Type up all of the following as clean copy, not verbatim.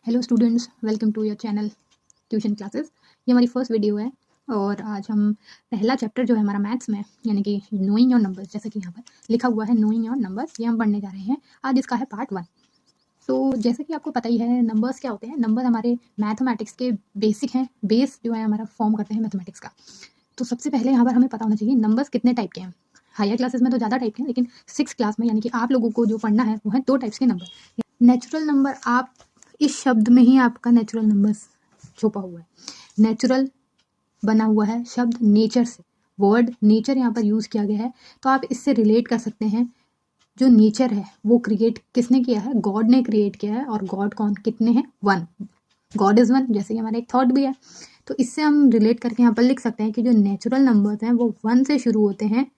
Hello students, welcome to your channel tuition classes. ये हमारी first video है और आज हम पहला चैप्टर जो है हमारा मैथ्स में, यानी कि नोइंग योर नंबर्स, जैसे कि यहाँ पर लिखा हुआ है नोइंग योर नंबर्स, ये हम पढ़ने जा रहे हैं। आज इसका है पार्ट 1। तो जैसे कि आपको पता ही है नंबर्स क्या होते हैं। नंबर हमारे मैथमेटिक्स के बेसिक हैं, बेस जो है हमारा फॉर्म करते हैं मैथमेटिक्स का। तो सबसे पहले यहाँ पर हमें पता होना चाहिए नंबर्स कितने टाइप के हैं। हायर क्लासेस में तो ज़्यादा टाइप के हैं, लेकिन 6 क्लास में यानी कि आप लोगों को जो पढ़ना है वो है 2 टाइप्स के नंबर। नेचुरल नंबर, आप इस शब्द में ही आपका नेचुरल नंबर छुपा हुआ है। नेचुरल बना हुआ है शब्द नेचर से, वर्ड नेचर यहाँ पर यूज़ किया गया है। तो आप इससे रिलेट कर सकते हैं जो नेचर है वो क्रिएट किसने किया है? गॉड ने क्रिएट किया है। और गॉड कौन, कितने हैं? 1। गॉड इज़ 1, जैसे कि हमारा एक थॉट भी है। तो इससे हम रिलेट करके यहाँ पर लिख सकते हैं कि जो नेचुरल नंबर्स हैं वो 1 से शुरू होते हैं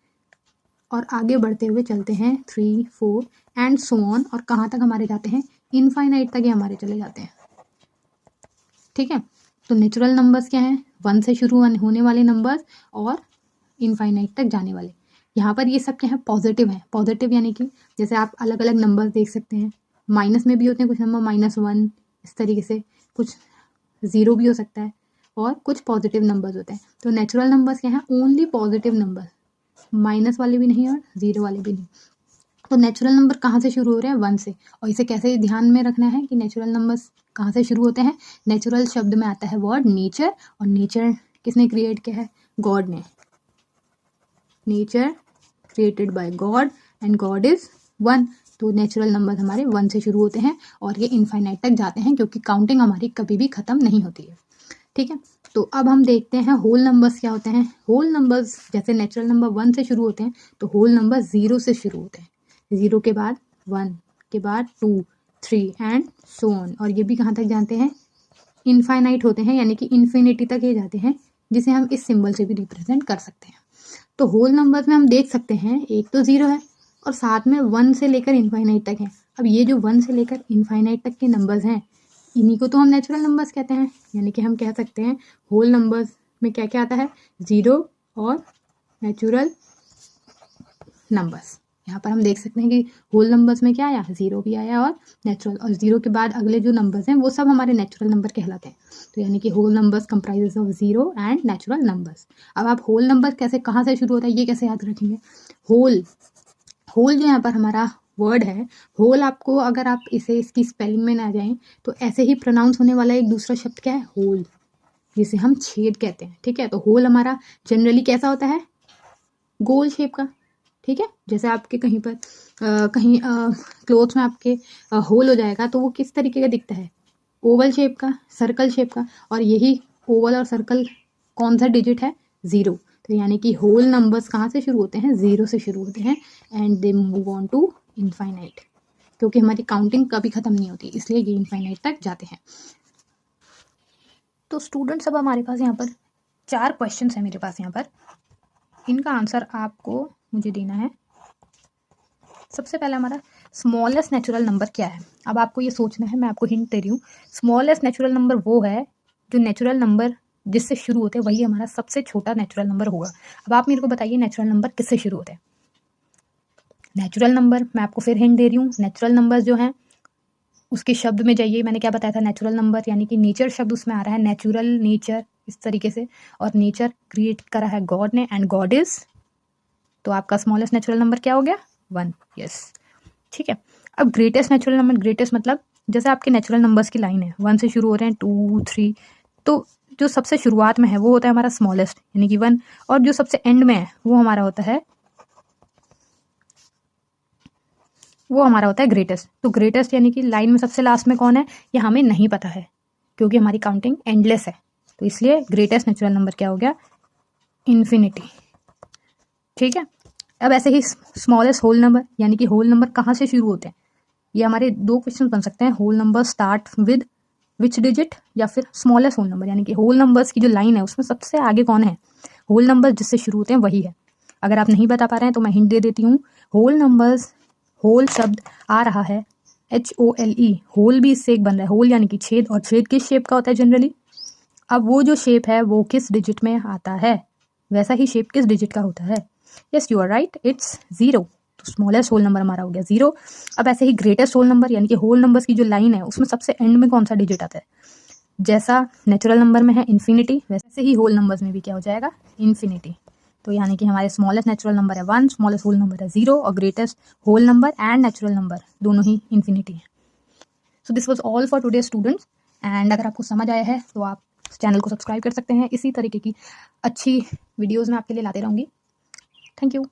और आगे बढ़ते हुए चलते हैं 3, 4 एंड सो ऑन, और कहाँ तक हमारे जाते हैं? इनफाइनाइट तक ये हमारे चले जाते हैं। ठीक है, तो नेचुरल नंबर्स क्या हैं? 1 से शुरू होने वाले नंबर्स और इनफाइनाइट तक जाने वाले। यहाँ पर ये सब क्या है? पॉजिटिव है। पॉजिटिव यानी कि जैसे आप अलग अलग नंबर देख सकते हैं, माइनस में भी होते हैं कुछ नंबर, -1 इस तरीके से, कुछ 0 भी हो सकता है और कुछ पॉजिटिव नंबर्स होते हैं। तो नेचुरल नंबर्स क्या हैं? ओनली पॉजिटिव नंबर, माइनस वाले भी नहीं और 0 वाले भी नहीं। तो नेचुरल नंबर कहाँ से शुरू हो रहे हैं? 1 से। और इसे कैसे ध्यान में रखना है कि नेचुरल नंबर्स कहाँ से शुरू होते हैं? नेचुरल शब्द में आता है वर्ड नेचर, और नेचर किसने क्रिएट किया है? गॉड ने। Nature created by God and God is 1। तो नेचुरल नंबर हमारे 1 से शुरू होते हैं और ये इनफाइनाइट तक जाते हैं, क्योंकि काउंटिंग हमारी कभी भी ख़त्म नहीं होती है। ठीक है, तो अब हम देखते हैं होल नंबर्स क्या होते हैं। होल नंबर्स जैसे नेचुरल नंबर 1 से शुरू होते हैं, तो होल नंबर 0 से शुरू होते हैं। 0 के बाद 1 के बाद 2, 3 एंड सो ऑन, और ये भी कहाँ तक जाते हैं? इनफाइनाइट होते हैं, यानी कि इन्फिनिटी तक ये जाते हैं, जिसे हम इस सिंबल से भी रिप्रेजेंट कर सकते हैं। तो होल नंबर्स में हम देख सकते हैं एक तो 0 है और साथ में 1 से लेकर इनफाइनाइट तक है। अब ये जो 1 से लेकर इनफाइनाइट तक के नंबर्स हैं, इन्हीं को तो हम नेचुरल नंबर्स कहते हैं। यानी कि हम कह सकते हैं होल नंबर्स में क्या क्या आता है? 0 और नेचुरल नंबर्स। यहाँ पर हम देख सकते हैं कि होल नंबर्स में क्या आया? 0 भी आया और नेचुरल, और 0 के बाद अगले जो नंबर्स हैं वो सब हमारे नेचुरल नंबर कहलाते हैं। तो यानी कि whole numbers comprises of 0 and natural numbers. अब आप होल नंबर कैसे, कहाँ से शुरू होता है, ये कैसे याद रखेंगे? होल, होल जो यहाँ पर हमारा वर्ड है, होल आपको, अगर आप इसे इसकी स्पेलिंग में ना जाएं तो ऐसे ही प्रोनाउंस होने वाला एक दूसरा शब्द क्या है? होल, जिसे हम छेद कहते हैं। ठीक है, तो होल हमारा जनरली कैसा होता है? गोल शेप का। ठीक है, जैसे आपके कहीं पर कहीं क्लोथ्स में आपके होल हो जाएगा तो वो किस तरीके का दिखता है? ओवल शेप का, सर्कल शेप का। और यही ओवल और सर्कल कौन सा डिजिट है? 0। तो यानी कि होल नंबर्स कहाँ से शुरू होते हैं? 0 से शुरू होते हैं and they move on to infinite, क्योंकि हमारी काउंटिंग कभी ख़त्म नहीं होती, इसलिए ये इनफाइनाइट तक जाते हैं। तो स्टूडेंट्स, अब हमारे पास यहाँ पर 4 क्वेश्चन है मेरे पास यहाँ पर, इनका आंसर आपको मुझे देना है। सबसे पहला हमारा स्मॉलेस्ट नेचुरल नंबर क्या है? अब आपको ये सोचना है, मैं आपको हिंट दे रही हूँ। स्मॉलेस्ट नेचुरल नंबर वो है जो नेचुरल नंबर जिससे शुरू होते हैं वही हमारा सबसे छोटा नेचुरल नंबर होगा। अब आप मेरे को बताइए नेचुरल नंबर किससे शुरू होते हैं? नेचुरल नंबर, मैं आपको फिर हिंट दे रही हूँ, नेचुरल नंबर जो हैं उसके शब्द में जाइए। मैंने क्या बताया था? नेचुरल नंबर यानी कि नेचर शब्द उसमें आ रहा है, नेचुरल, नेचर, इस तरीके से। और नेचर क्रिएट करा है गॉड ने एंड गॉड इज, तो आपका स्मॉलेस्ट नेचुरल नंबर क्या हो गया? 1। यस, ठीक है। अब ग्रेटेस्ट नेचुरल नंबर, ग्रेटेस्ट मतलब जैसे आपके नेचुरल नंबर्स की लाइन है, 1 से शुरू हो रहे हैं, 2, 3, तो जो सबसे शुरुआत में है वो होता है हमारा स्मॉलेस्ट यानी कि 1, और जो सबसे एंड में है वो हमारा होता है ग्रेटेस्ट। तो ग्रेटेस्ट यानी कि लाइन में सबसे लास्ट में कौन है ये हमें नहीं पता है, क्योंकि हमारी काउंटिंग एंडलेस है। तो इसलिए ग्रेटेस्ट नेचुरल नंबर क्या हो गया? इन्फिनिटी। ठीक है, अब ऐसे ही स्मॉलेस्ट होल नंबर, यानी कि होल नंबर कहाँ से शुरू होते हैं? ये हमारे 2 क्वेश्चन बन सकते हैं। Whole number start with which digit, या फिर स्मॉलेस्ट होल नंबर, यानी कि होल नंबर्स की जो लाइन है उसमें सबसे आगे कौन है? होल नंबर जिससे शुरू होते हैं वही है। अगर आप नहीं बता पा रहे हैं तो मैं हिंट दे देती हूँ। होल नंबर्स, होल शब्द आ रहा है HOLE, होल भी इससे एक बन रहा है। होल यानी कि छेद, और छेद किस शेप का होता है जनरली? अब वो जो शेप है वो किस डिजिट में आता है, वैसा ही शेप किस डिजिट का होता है? Yes, you are right, it's 0। तो स्मॉलेस्ट होल नंबर हमारा हो गया 0। अब ऐसे ही ग्रेटेस्ट होल नंबर यानी कि होल नंबर्स की जो लाइन है उसमें सबसे एंड में कौन सा डिजिट आता है, जैसा नेचुरल नंबर में है इन्फिनिटी, वैसे ही होल नंबर्स में भी क्या हो जाएगा, इन्फिनिटी। तो यानी कि हमारे स्मॉलेस्ट नेचुरल नंबर है 1, स्मॉलेस्ट होल नंबर है 0 और greatest whole number and natural number दोनों ही इन्फिनिटी है। So this was all for today students. And अगर आपको समझ आया है तो आप चैनल को सब्सक्राइब कर सकते हैं। इसी तरीके की अच्छी वीडियोज़ मैं आपके लिए लाते रहूँगी। Thank you.